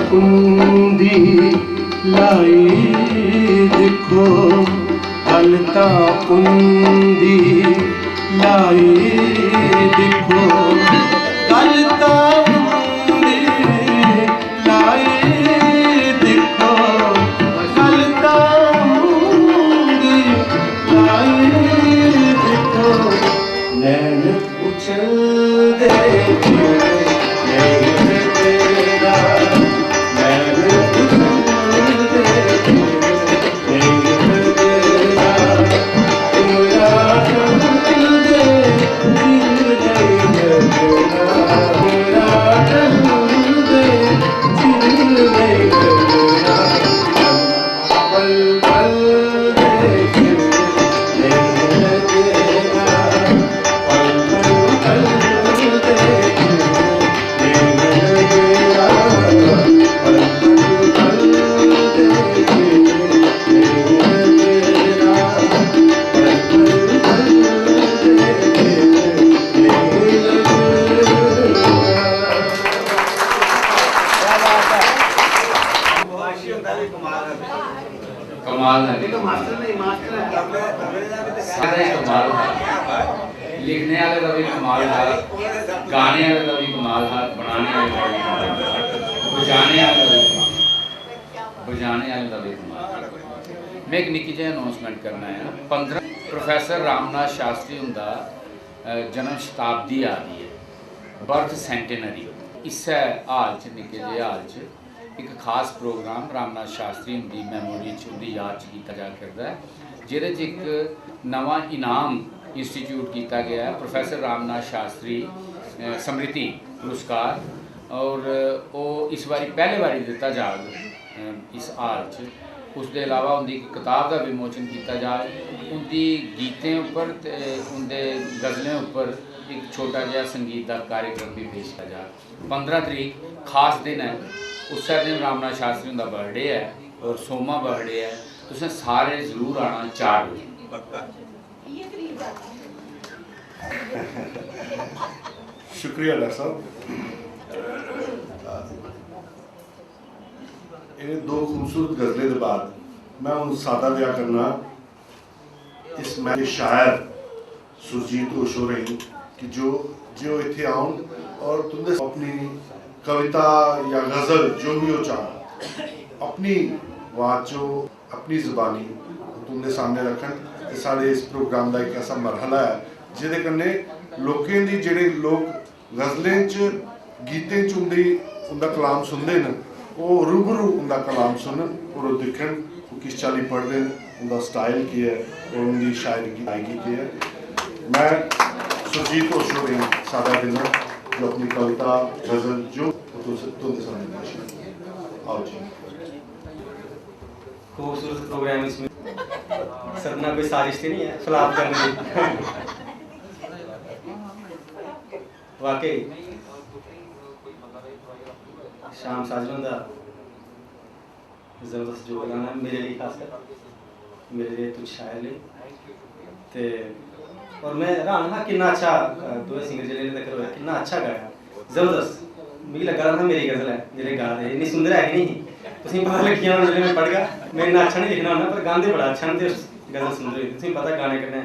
पुंदी लाई देखो अलता पुंदी लाई देखो अलता पुंदी लाई देखो अलता पुंदी लाई देखो नैन उछल दे कमाल है, कमाल लिखने वाले का भी कमाल है, गाने वाले का भी कमाल है, बनाने वाले का भी कमाल है, बजाने वाले का भी कमाल, बजाने वाले का भी कमाल। मैं एक निक्की जी अनाउंसमेंट करना है। 15 प्रोफेसर रामनाथ शास्त्री उनका जन्म शताब्दी आ रही है, बर्थ सेंटेनरी। इस हाल च निक्के जे हाल च एक खास प्रोग्राम रामनाथ शास्त्री उनकी मैमोरी उनकी याद किया जा करता है, जिहदे च एक नवा इनाम इंस्टीट्यूट किया गया प्रोफैसर रामनाथ शास्त्री समृति पुरस्कार और वो इस बारी पहले बारी दिता जाए इस हाल च। उसके अलावा उनकी किताब का विमोचन किया जाए, उनकी गीतें उपर ते उनके गज़लें उपर एक छोटा जहा संगीत का कार्यक्रम भी पेश किया जाए। 15 तरीक खास दिन है, उस दिन रामनाथ शास्त्री उनका बर्थडे है और सोमा बर्थडे है। तुसें सारे जरूर आना 4 बजे। शुक्रिया डॉक्टर साहब। इन 2 खूबसूरत गज़लें के बाद मैं उन सादा ब्याह करना इस मेरे शायर सुरजीत ओशो रही कि जो इतने आउन और तुंदे अपनी कविता या गज़ल जो भी हो चाह अपनी वाचो अपनी ज़बानी तुंदे सामने रखन। साढ़े इस प्रोग्राम का एक ऐसा मरहला है जिहदे कन्नै लोकें दी जेह्ड़े लोग गज़लें च गीतें च उनका कलाम सुनते हैं वो रूबरू उनका कलाम सुनन और वो दिखन वो किस चाली पढ़ते हैं, उनका स्टाइल की है और उनकी शायरी की गायकी की है। मैं सुरजीत ओशो ने सादा देना जो अपनी कविता गज़ल जो तुंदे सामने पेश करें। आओ जी। खूबसूरत प्रोग्राम इसमें सदना कोई साजिश तो नहीं है खिलाफ करने की। वाकई शाम साजरों का जबरदस्त जो गाना मेरे लिए खासकर मेरे लिए तुझ शायर लिए ते और मैं हैरान हाँ कि अच्छा 2 सिंगर जिले तक होया कि अच्छा गाया जबरदस्त। मुझे लगा था मेरी गज़ल है जेह्ड़े गा दे इन्नी सुंदर है कि नहीं तुसीं पता लगी जाना जिसले मैं पढ़ गया। मैं इन्ना अच्छा नहीं लिखना होना पर गांदे बड़ा अच्छा न ते गज़ल सुंदर हुई। तुसीं पता गाने कन्नै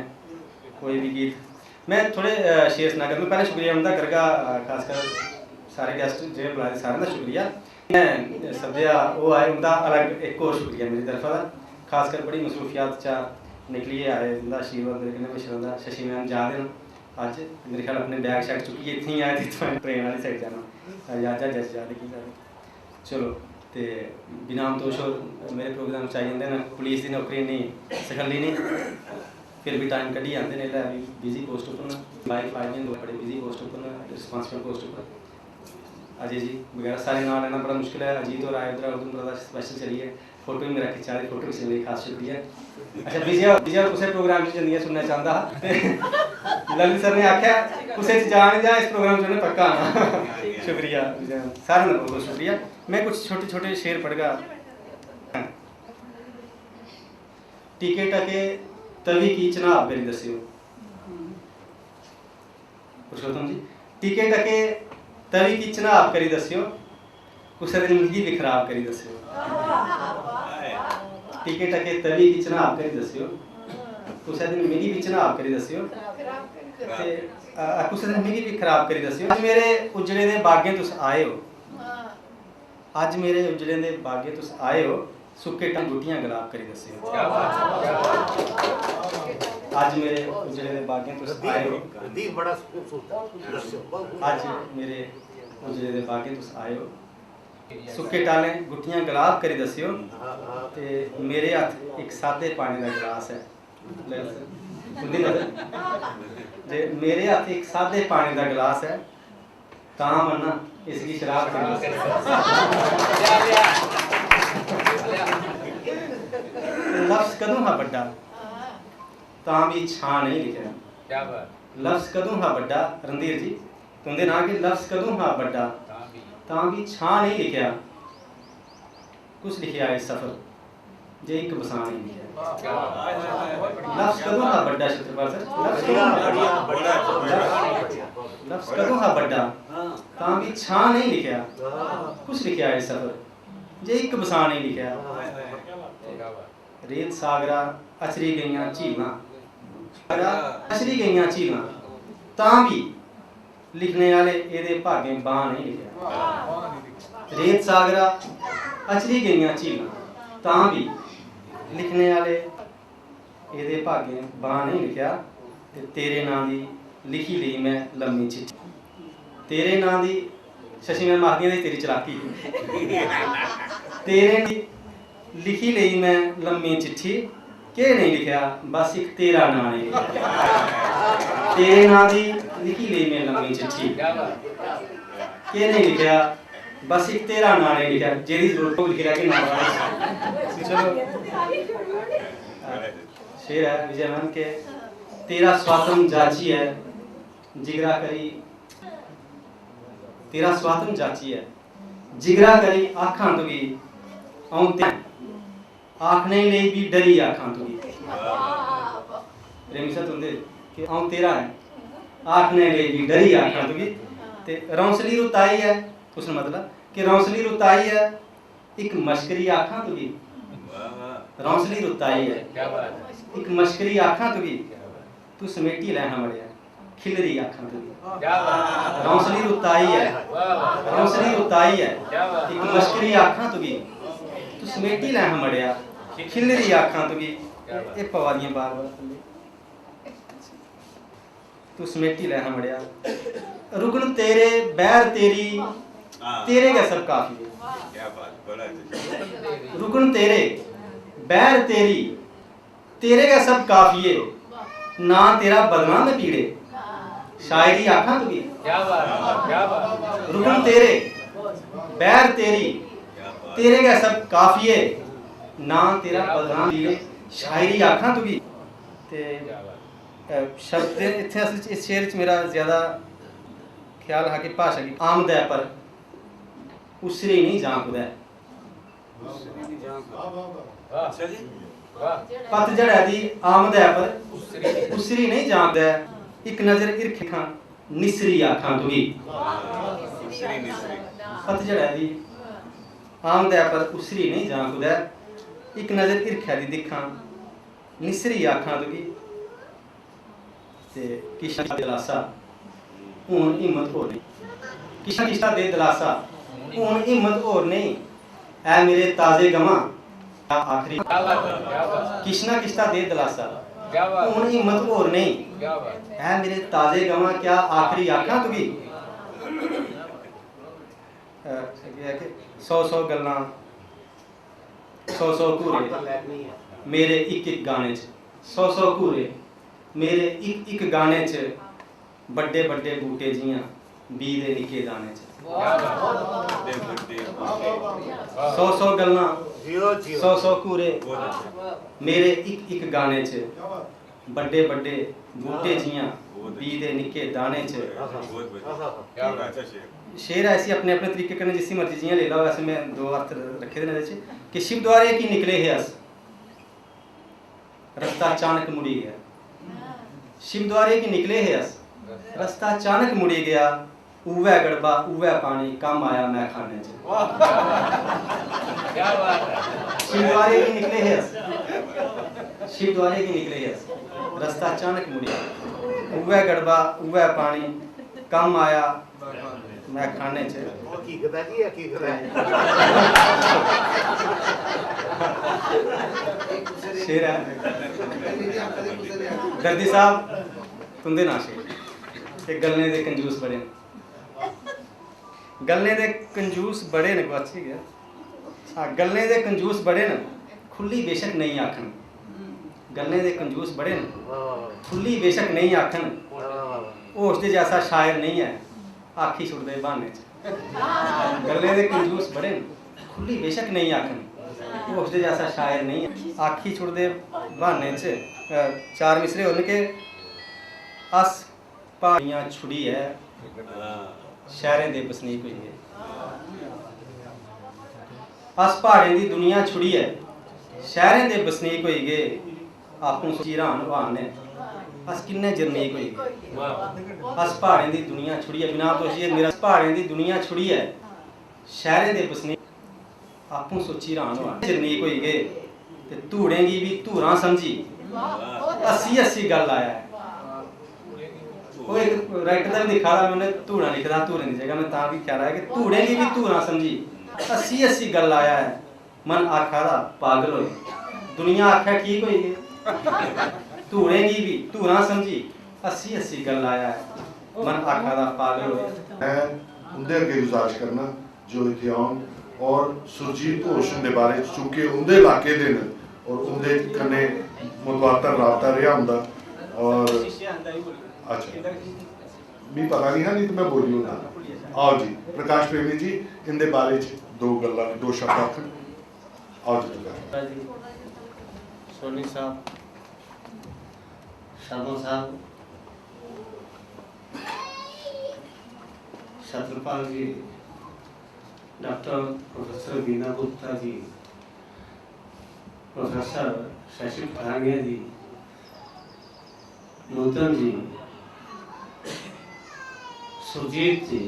कोई भी गीत। मैं थोड़े शेर सुना कर मैं पहले शुक्रिया उनका करगा खासकर सारे गेस्ट जो बुलाए सारे का शुक्रिया। मैं सद्या वो आए उनका अलग एक और शुक्रिया मेरी तरफा का खासकर बड़ी मसरूफियात चा निकलिए आए उनका आशीर्वाद मेरे कन्नै विश रौंदा। शशि मैम जा दे अज मेरे ख्याल अपने बैग शैग चुक्किए इत्थें ही आए थे ट्रेन वाली साइड जाना या जज जा की चलो तो बिनाम तोश और मेरे प्रोग्राम च आई जाते हैं। पुलिस की नौकरी नहीं सखली नहीं फिर भी टाइम कड्ढी आते हैं भी बिजी पोस्ट उपर वाइफ आए हैं बड़े बिजी पोस्ट उपर रिस्पांसिबल पोस्ट उपर अजय जी वगैरह सारे नाम लेना बड़ा मुश्किल है। अजीत और आए उधर उधर स्पेशल चलिए फोटो भी मेरा खिंचा रही फोटो खिंचने लिए खास शुक्रिया। अच्छा विजय कुछ प्रोग्राम च जंदियां सुनना चाहता हा ललित सर ने आख्या कुछ जान जा इस प्रोग्राम च पक्का आना। शुक्रिया सारे का बहुत बहुत शुक्रिया। मैं कुछ छोटे छोटे शेर पढ़गा। टिके टके तवी की चनाब करी दस्यो पुरुषोत्तम जी। टिके टके तवी की चनाब करी दस्यो कुछ दिन मिगी भी खराब करी दस्यो। टिके टके तवी की चनाब करी दस्यो कुछ दिन मिगी भी चनाब करी दस्यो कुछ दिन मिगी भी खराब करी दस्यो। अज मेरे उजड़े दे बागे तुस आए हो अज मेरे उजड़े दे बागे तुस आए हो सुक्के टंग गुटियां गुलाब करी दस्यो। आज मेरे उजड़े दे बागे तुस आए हो आज मेरे उजड़े दे बागे तुस आए हो सुक्के टाले गुटियां गुलाब करी दस्यो ते मेरे हथ एक सादे पानी का गिलास है उंदी नजर जे मेरे हथ एक सादे पानी का गिलास है तां मन्ना इसकी शराब करी लफ्ज़ कदों हा बड्डा तां भी छां नहीं लिखिया। लफ्ज़ कदों हा बड्डा रणधीर जी तुंदे नां के लफ्ज़ कदों हा बड्डा तां भी छां नहीं लिखिया कुछ लिखिया इस सफर जे एक बसा नहीं लिखिया। लफ्ज़ कदों हा बड्डा छत्रपाल सर लफ्ज़ कदों हा बड्डा तां भी छां नहीं लिखिया कुछ लिखिया इस सफर जे एक बसा नहीं लिखिया। रेत सागरा अचरी गईयां झीलां अचरी गईयां झीलां तां भी लिखने वाले एदे भागे बां नहीं लिखिया। रेत सागरा अचरी गईयां झीलां तां भी लिखने वाले एदे भागे बां नहीं लिखिया। ते तेरे नां दी लिखी ली मैं लम्मी चिट्ठी तेरे नां दी शशि मैम आखदियां दी तेरी चलाकी तेरे दी लिखी ली मैं लम्मी चिट्ठी के नहीं लिखा, बस एक तेरा नाम नहीं लिखा। तेरे नाम की लिखी ली मैं लम्बी चिट्ठी, के नहीं लिखा, बस एक तेरा नाम नहीं लिखा, जेरी जरूरत को लिखा कि नाम। चलो शेर है विजय मान के, तेरा स्वातम जाची है जिगरा करी, तेरा स्वातम जाची है जिगरा करी आखां तुगी, औंते आखने ले भी डरी आखां तुगी। प्रेमी सा तुंदे कि औं तेरा है आखने ले भी डरी आखां तुगी। ते रौंसली रुताई है, उसका मतलब कि रौंसली रुताई है एक मश्करी आखां तुगी, रौंसली रुताई है एक मश्करी आखां तुगी, तू समेटी लैना मड़िया खिलरी आखां तुगी। रौंसली रुताई है, रौंसली रुताई है एक मश्करी आखां तुगी, तू समेटी लैना मड़िया खिलरी आखां तुगी। ये पवादियां बार बार तू समेटी लैना मड़िया, रुकन तेरे बैर तेरी तेरे का सब काफी है। रुकन तेरे बैर तेरी तेरे का सब काफी है, ना तेरा बदनाम में पीड़े शायरी आखां तुगी। रुकन तेरे बैर तेरी तेरे का सब काफी है, ना तेरा बदनाम पीड़े शायरी आखां तुगी। ते शब्द इत्थे असल इस शेर च मेरा ज्यादा ख्याल है कि भाषा की आमद है पर उसरी नहीं झांकदा है। पतझड़ है दी आमद है पर उसरी नहीं झांकदा है, एक नजर इरखां निसरी आखां तुगी। पतझड़ है दी आमद है पर उसरी नहीं झांकदा है, एक नजर इरखा दी दिखां निसरी आखां तुगी। ते किशा दिलासा हुण हिम्मत होर नहीं, किशा किशा दे दिलासा हुण हिम्मत होर नहीं, ऐ मेरे ताजे गवां आखरी। किशना किशा दे दिलासा हुण हिम्मत होर नहीं, ऐ मेरे ताजे गवां क्या आखरी आखां तुगी। 100 गल्लां 100 घूरे मेरे एक एक गाने च, 100 घूरे मेरे एक एक गाने च, बड़े बड़े बूटे जियां बी दे निके दाने च। 100 गल्लां 100 घूरे मेरे एक एक गाने च, बड़े बड़े बूटे जियां बी दे निके दाने च। शेर ऐसी अपने अपने तरीके कन्नै जिसी मर्जी जियां ले लो, वैसे मैं 2 अर्थ रखे दे ने कि शिव द्वारे की निकले है अस रास्ता अचानक मुड़ी गया। शिव द्वारे की निकले है अस रास्ता अचानक मुड़ी गया, उवै गड़बा उवै पानी कम आया मैं खाने च। शिव द्वारे की निकले है अस, शिव द्वारे की निकले है अस रास्ता अचानक मुड़ी गया, उवै गड़बा उवै पानी कम आया मैं खाने च। शेर है दर्दी साहब तुंदे ना शेर ते गलने दे कंजूस बड़े न, गलने दे कंजूस बड़े न गुआची गया। हाँ गलने दे कंजूस बड़े न खुली बेशक नहीं आखन, गलने दे कंजूस बड़े न खुली बेशक नहीं आखन, होश दे जैसा शायर नहीं है आखी छुड़दे बहाने च। गले दे कंजूस बड़े न खुली बेशक नहीं आखन, होश दे जैसा शायर नहीं है आखी छुड़दे बहाने च। 4 मिसरे होने के अस पहाड़ियां छुड़ी है शहरें दे बसनीक होई गए, अस पहाड़ें दी दुनिया छुड़ी है शहरें दे बसनीक होई गए, आपूं चीरान भान ने अस किन्ने जरनीक होई गए। अस पहाड़ें दी दुनिया छुड़ी है बिना पुछिए मेरा पहाड़ें दी दुनिया छुड़ी है शहरें दे बसनीक आपूं सोची रान जरनीक होई गए, ते धूड़ें गी भी धूरां समझी 80 गल आया है। वो एक राइटर दा भी दिखा रहा मैंने धूड़ा लिखदा धूरें दी जगह मैं तां भी कह रहा है कि धूड़ें गी भी धूरां समझी 80 गल आया है, मन आखा दा पागल होए दुनिया आखा ठीक होई गई, धूड़ें गी भी धूरां समझी 80 गल आया है, मन आखा दा पागल होए। मैं उनके अगे गुजारिश करना जो इत्थे आउण और सुरजीत घोष दे बारे चूंकि उनके इलाके दे और उनके कन्नै मुतवातर रबता रहा होंदा और अच्छा भी पता नहीं है, नहीं तो मैं बोली हूँ ना। आओ जी प्रकाश प्रेमी जी इनके बारे दो गल्लां दो शब्द आखन। आओ जी प्रकाश जी, सोनी साहब, शर्मा साहब, छत्रपाल जी, डॉक्टर प्रोफेसर बीना गुप्ता जी, प्रोफेसर शशि पठानिया जी, नूतन जी, सुरजीत जी,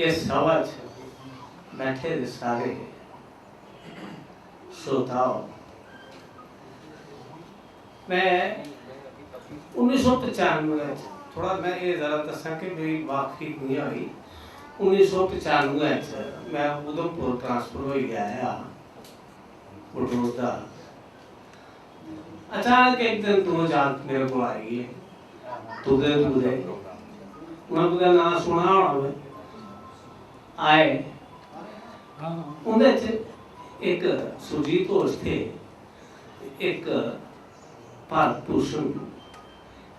इस सभा बैठे सारे श्रोताओ, मैं 1995 थोड़ा मैं ये जरा दसा कि मेरी वाकफी नहीं हुई। 1995 मैं उधमपुर ट्रांसफर हो गया बटोर। अचानक एक दिन दो जात मेरे को आई तुदे उन्होंने नाम सुना होना आए उन्हें एक सुरजीत होश थे, एक भारत भूषण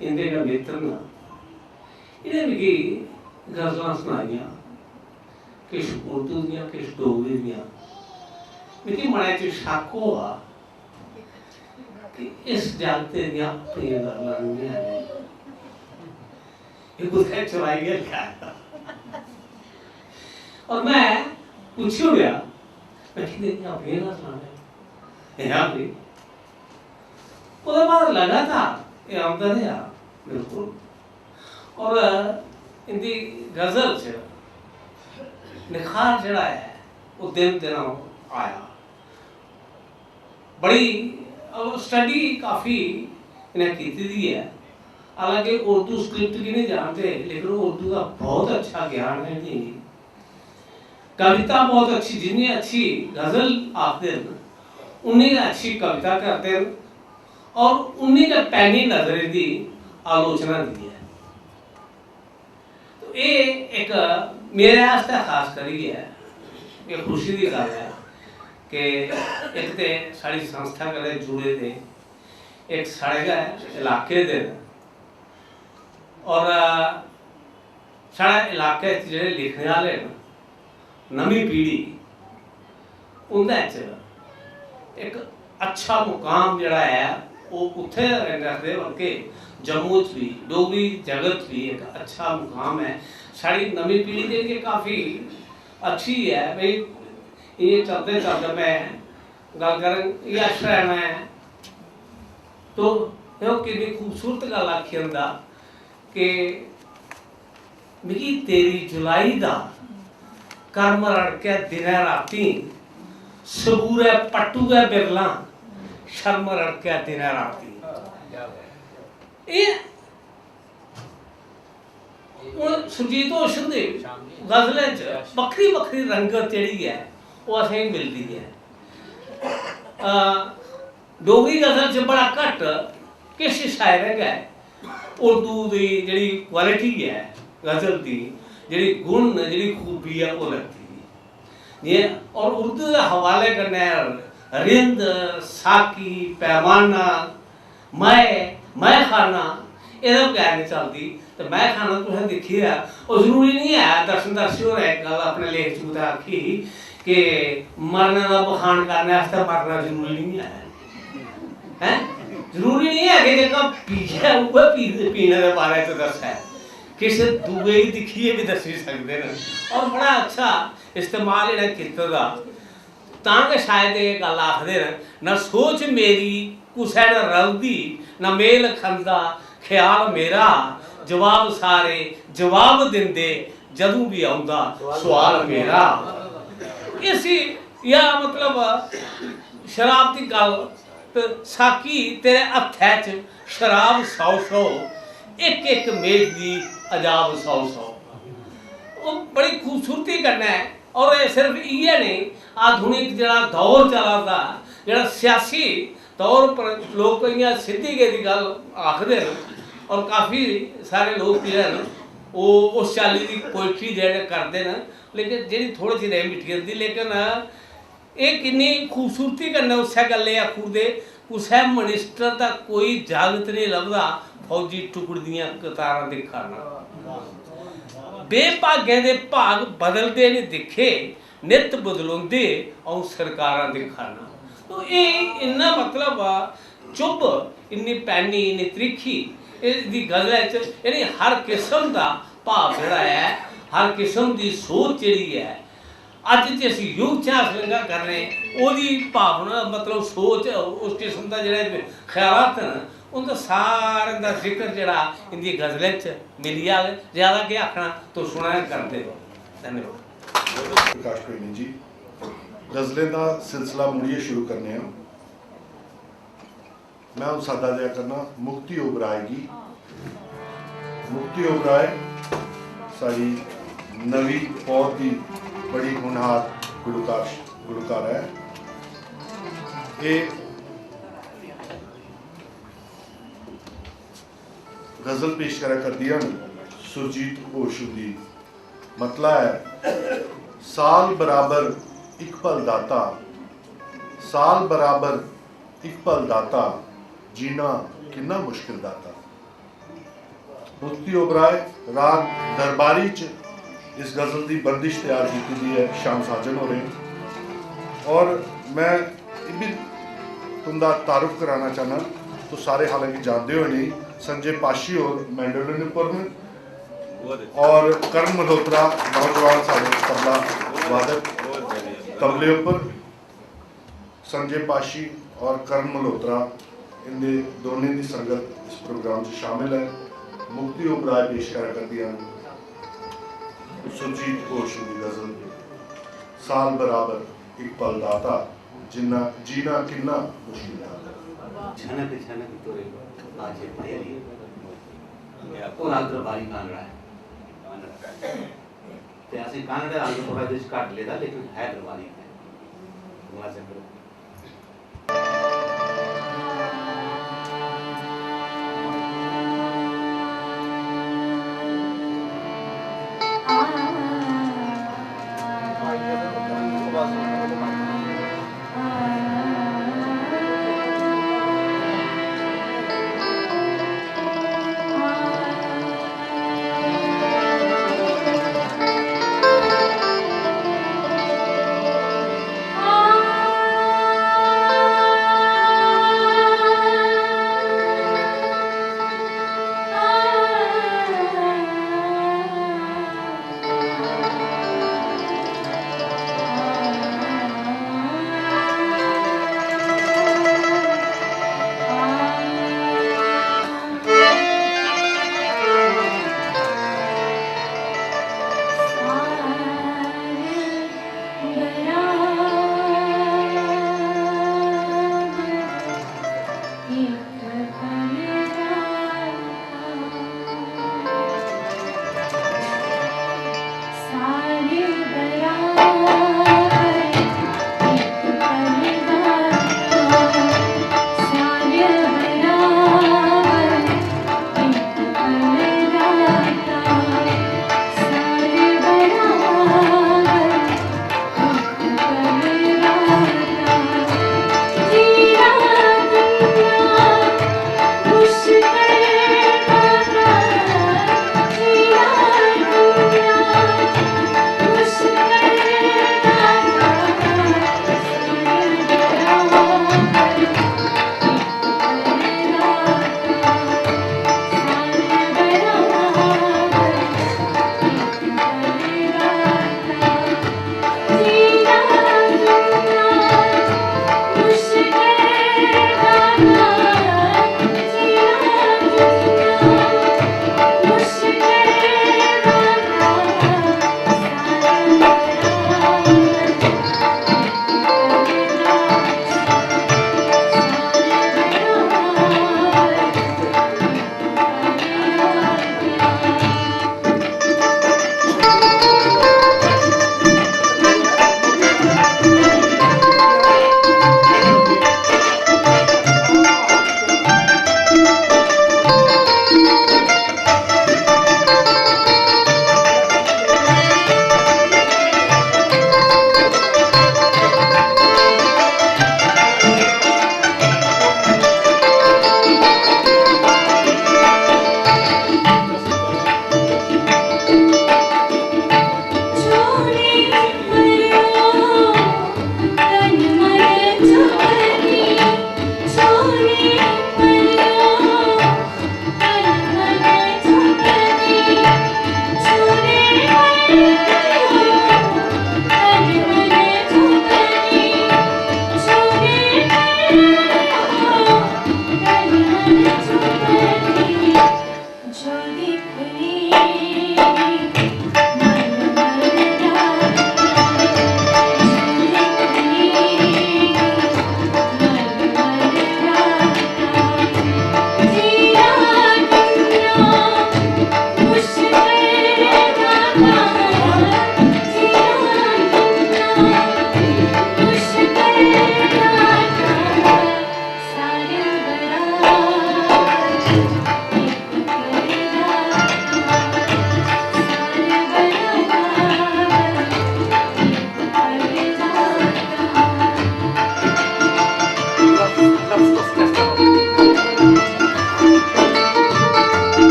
इंदे का मित्र ना, इन्हें मिगी गजलां सुनाइयां, किश उर्दू दियां किश डोगरी दियां। मिगी मने च शक हुआ कि इस जागते दियां अपनियां गल्लां नहीं है, ये कुछ चुराई गया लिखा। और मैं पूछी गया मैं कितने अपनी गल्लां है यहाँ भी उसके बाद लगा था ये आमदा रहा बिल्कुल। और इनकी गजल च निखार जड़ा है वो दिन दिन आया। बड़ी स्टडी काफ़ी इन्हें की दी है, हालांकि उर्दू स्क्रिप्ट की नहीं जानते लेकिन उर्दू का बहुत अच्छा ज्ञान है। नहीं कविता बहुत अच्छी, जितनी अच्छी गजल आखते हैं उन्नी अच्छी कविता करते हैं और उन्नी का पैनी नजरे की आलोचना दी है। तो ये एक मेरे आस्ते खास करी है, ये खुशी की गल है कि एक तो साड़ी संस्था कदे जुड़े थे, एक साढ़े इलाके दे और साढ़े इलाके जो लिखने वाले नवी पीढ़ी उन्हें एक अच्छा मुकाम जड़ा है वो उत्थे रखते, बल्कि जम्मू भी डोगरी जगत भी एक अच्छा मुकाम है। साड़ी नवी पीढ़ी के लिए काफ़ी अच्छी है भाई। ये चलते चलते मैं गल कर यश रहना है तो कि खूबसूरत गल आखी होंदा कि मिगी तेरी जुलाई दा कर्म रड़के दिने राती सबूरे पट्टूए बिरला शर्म रड़के दिने राती। सुरजीत होशन दे गजलें च बखरी बखरी रंगत जिहड़ी है वो असें मिलती है। डोगरी गजल च बड़ा घट किश शायर है, उर्दू की जिहड़ी क्वालिटी है गजल की जिहड़ी गुण जिहड़ी खूबी है वो लगती है। और उर्दू के हवाले करने रिंद साकी पैमाना मैं खाना एह्दा बगैर नहीं चलती। तो मैं खाना तुसें दिक्खी है और जरूरी नहीं है दर्शन दर्शी होर एक गल अपने लेख च आखी कि मरने का बखान करने वास्ते मरना जरूरी नहीं है, जरूरी नहीं है कि जेका पीछे उ'ऐ पीने के बारे च दस्से है, किसी दूए ही दिखिए भी दसी सकते हैं। और बड़ा अच्छा इस्तेमाल इन्हें कीते दा तां कि शायद ये गल आखदे न सोच मेरी कुसै न रलदी न मेल खंदा ख्याल मेरा जवाब सारे जवाब दिंदे जदों भी आउंदा सवाल मेरा। इसी या मतलब शराब की गल तो साकी तेरे हत्थै च शराब 100 एक एक मेज की अजाब 100 वो बड़ी खूबसूरती करना है। और ये सिर्फ इयै नहीं, आधुनिक जरा दौर चला था जरा सियासी तौर पर लोग इं सीधी गेदी गल आखते हैं और काफ़ी सारे लोग जो है वो उस चाली की पोइट्री जो करते हैं, लेकिन जी थोड़ी सी रह मिटी जाती। लेकिन ये किन्नी खूबसूरती कन्नै उस्सै गल्ले आखू दे कुसै मिनिस्टर दा कोई जागत नहीं लभदा फौजी टुकड़ दियां कतारां दिखाना बेभागे दे भाग बदलदे नहीं दिखे नित बदलोंदे अऊं सरकारां दिखाना। तो ये इन्ना मतलब आ चुभ इन्नी पैनी इन्नी त्रिखी इसदी गज़ल च यानी हर किस्म दा भाव जिहड़ा है हर किस्म दी सोच जिहड़ी है अज जे असीं युग च हासिल करने ओहदी भावना मतलब सोच उस किस्म दा जिहड़े ख्यालात न उनका सारे दा जिक्र जिहड़ा इंदी गज़लें च मिली जाए। ज़्यादा क्या आखना तो सुना करते रहो। धन्यवाद। प्रकाश प्रेमी जी गज़लें का सिलसिला मुड़िए शुरू करने हैं। मैं हूँ सादा दिया करना मुक्ति ओबराएगी। मुक्ति ओबराए साड़ी नवी बहुत ही बड़ी होनहार गुलकार है। ये गज़ल पेश करा कर दिया सुरजीत घोष दी मतला है साल बराबर एक पल दाता साल बराबर एक पल दाता जीना कितना मुश्किल दाता। मुक्ति ओबराए राग दरबारी च इस गज़ल की बंदिश तैयार की गई है शाम साजन हो रहे। और मैं ये भी तुमदा तारुफ कराना चाहना तो सारे हालांकि जानते हो नहीं संजय पाशी और मैंडोलिन पर में और करण मल्होत्रा नौजवान साढ़े तबला वादक तबले ऊपर संजय पाशी और करण मल्होत्रा इनके दोनों की संगत इस प्रोग्राम से शामिल है। मुक्ति ओबराए पेश कर दिया सुरजीत घोष की गज़ल साल बराबर एक पल दाता जिन्ना जीना किन्ना मुश्किल दाता। झनक झनक तोरे आजे पहेली कोण दरबारी कानड़ा है ते असीं कानड़ा आंदे थोड़ा देश काट लेदा लेकिन है दरबारी है मुलाज़ा करो।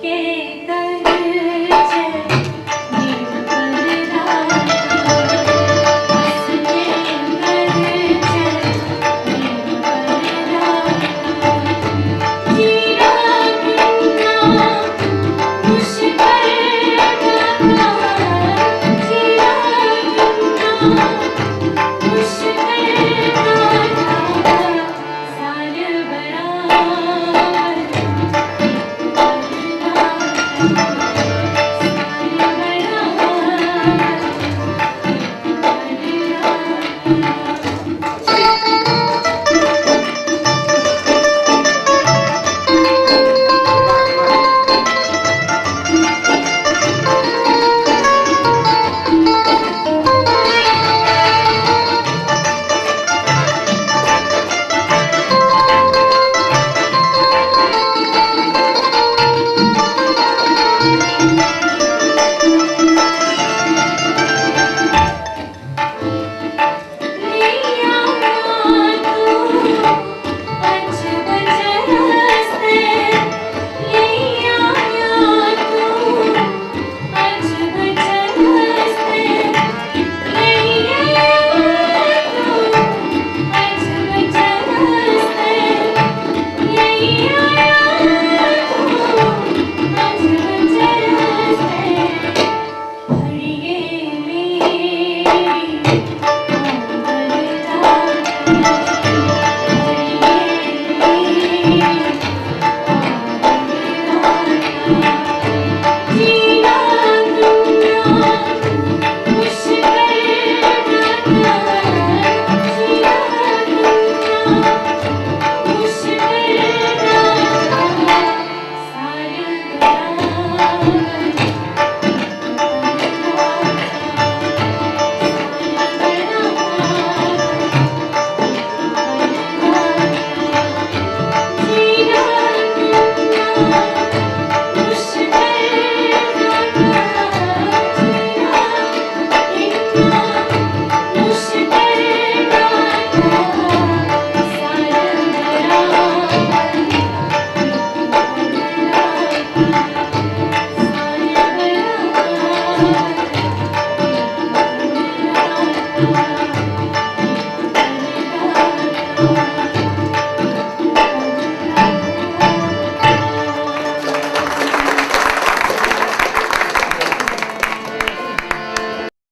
के